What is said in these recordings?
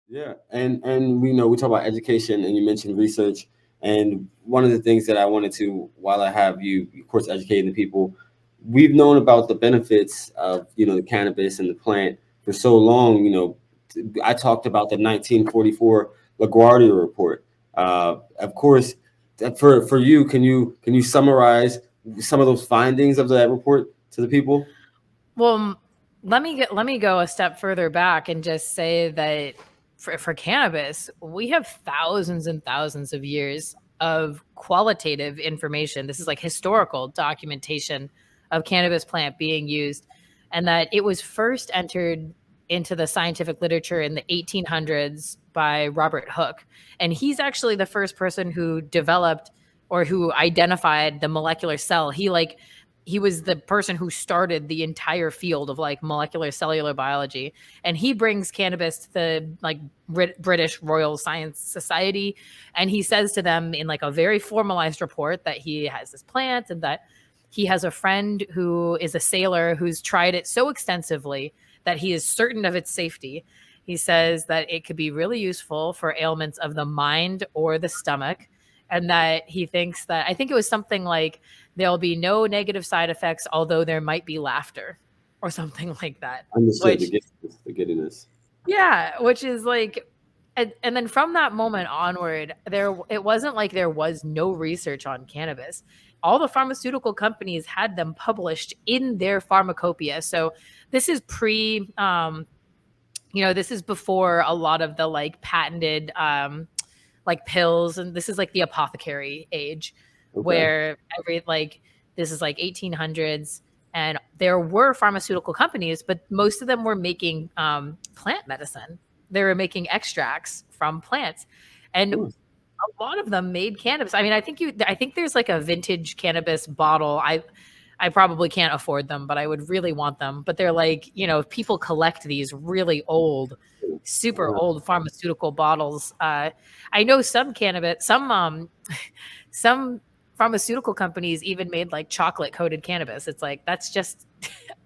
Yeah, and we know we talk about education, and you mentioned research, and one of the things that I wanted to, while I have you, of course, educating the people, we've known about the benefits of the cannabis and the plant for so long. I talked about the 1944 LaGuardia report. Of course, for you, can you summarize some of those findings of that report to the people? Well, let me go a step further back and just say that for cannabis, we have thousands and thousands of years of qualitative information. This is like historical documentation of cannabis plant being used, and that it was first entered into the scientific literature in the 1800s by Robert Hooke. And he's actually the first person who developed or who identified the molecular cell. He was the person who started the entire field of like molecular cellular biology, and he brings cannabis to the like British Royal Science Society, and he says to them in like a very formalized report that he has this plant and that he has a friend who is a sailor who's tried it so extensively that he is certain of its safety. He says that it could be really useful for ailments of the mind or the stomach, and that he thinks that, I think it was something like, there'll be no negative side effects, although there might be laughter or something like that. Understood Which, the giddiness. yeah, which is like, and then from that moment onward, it wasn't like there was no research on cannabis. All the pharmaceutical companies had them published in their pharmacopoeia. So this is this is before a lot of the like patented like pills, and this is like the apothecary age, Okay. where this is like 1800s, and there were pharmaceutical companies, but most of them were making plant medicine. They were making extracts from plants, and Cool. a lot of them made cannabis. I mean, I think there's like a vintage cannabis bottle. I probably can't afford them, but I would really want them. But they're like, people collect these really old, super Uh, old pharmaceutical bottles. I know some cannabis, some pharmaceutical companies even made like chocolate coated cannabis. It's like, that's just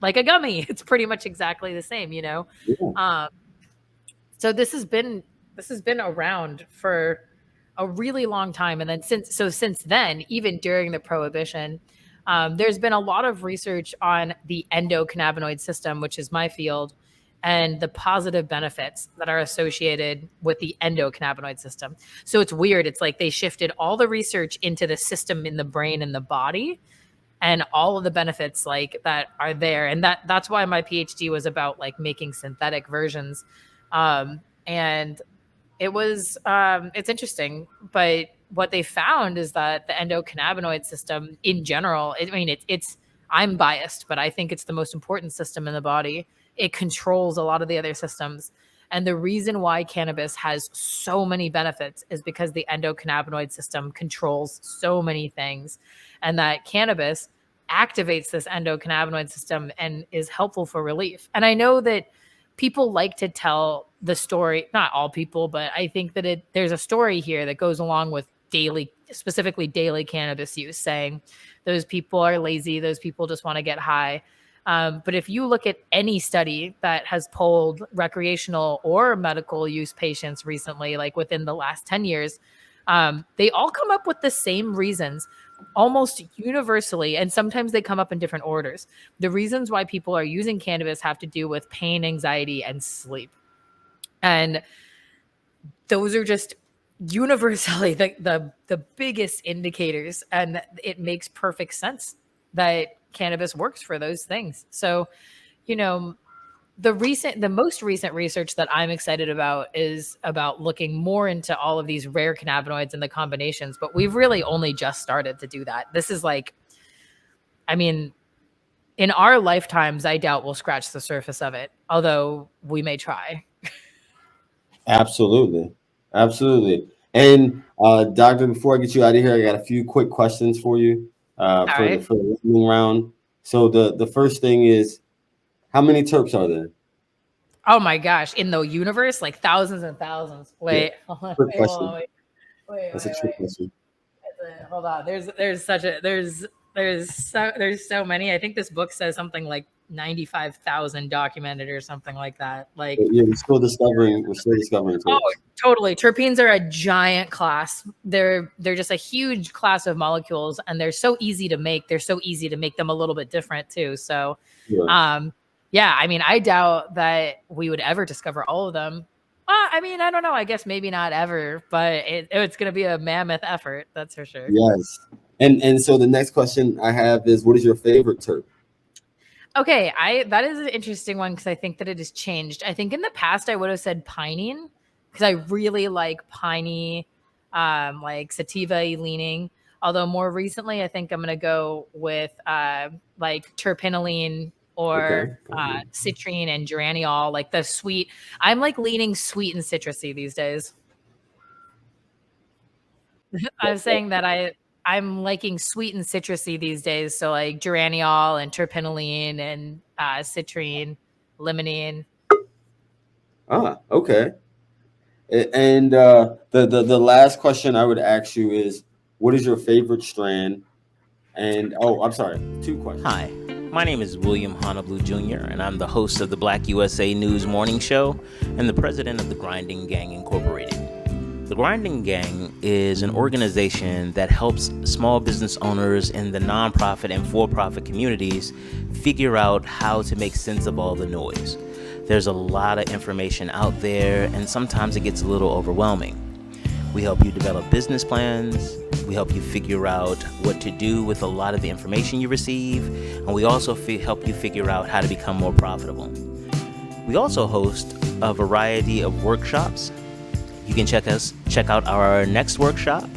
like a gummy. It's pretty much exactly the same. yeah. Um, so this has been around for a really long time, and then since then, even during the prohibition, there's been a lot of research on the endocannabinoid system, which is my field, and the positive benefits that are associated with the endocannabinoid system. So it's weird. It's like they shifted all the research into the system in the brain and the body, and all of the benefits like that are there. And that's why my PhD was about like making synthetic versions. And it's interesting, but what they found is that the endocannabinoid system in general, I mean, it's I'm biased, but I think it's the most important system in the body. It controls a lot of the other systems. And the reason why cannabis has so many benefits is because the endocannabinoid system controls so many things, and that cannabis activates this endocannabinoid system and is helpful for relief. And I know that people like to tell the story, not all people, but I think that there's a story here that goes along with specifically daily cannabis use, saying those people are lazy, those people just want to get high. But if you look at any study that has polled recreational or medical use patients recently, like within the last 10 years, they all come up with the same reasons almost universally, and sometimes they come up in different orders. The reasons why people are using cannabis have to do with pain, anxiety, and sleep. And those are just universally the biggest indicators, and it makes perfect sense that cannabis works for those things. So, you know, the most recent research that I'm excited about is about looking more into all of these rare cannabinoids and the combinations, but we've really only just started to do that. This is like, I mean, in our lifetimes, I doubt we'll scratch the surface of it, although we may try. Absolutely. Absolutely. And doctor, before I get you out of here, I got a few quick questions for you All for right. the lightning round. So the first thing is, how many terps are there? Oh my gosh, in the universe, like thousands and thousands. Yeah. Wait, hold on, Quick wait, hold on, question. wait, wait, That's a wait, trick wait. question. Hold on. There's so many. I think this book says something like 95,000 documented or something like that. Like, But yeah, we're still discovering oh, terps. totally. Terpenes are a giant class. They're just a huge class of molecules, and they're so easy to make. They're so easy to make them a little bit different too. So, Yeah. yeah, I mean, I doubt that we would ever discover all of them. I mean, I don't know. I guess maybe not ever, but it's going to be a mammoth effort. That's for sure. Yes. And so the next question I have is, what is your favorite terp? Okay, I that is an interesting one because I think that it has changed. I think in the past I would have said pinene because I really like piney, like sativa leaning. Although more recently, I think I'm gonna go with like terpinolene or Okay. citrine and geraniol, like the sweet. I'm like leaning sweet and citrusy these days. I was saying that I'm liking sweet and citrusy these days. So like geraniol and terpinolene and citrine, limonene. Okay. And the last question I would ask you is, what is your favorite strand? And oh, I'm sorry, two questions. Hi, my name is William Honolulu Jr., and I'm the host of the BlackUSA.news morning show and the president of the Grinding Gang Incorporated. The Grinding Gang is an organization that helps small business owners in the nonprofit and for-profit communities figure out how to make sense of all the noise. There's a lot of information out there, and sometimes it gets a little overwhelming. We help you develop business plans. We help you figure out what to do with a lot of the information you receive, and we also help you figure out how to become more profitable. We also host a variety of workshops. You can check out our next workshop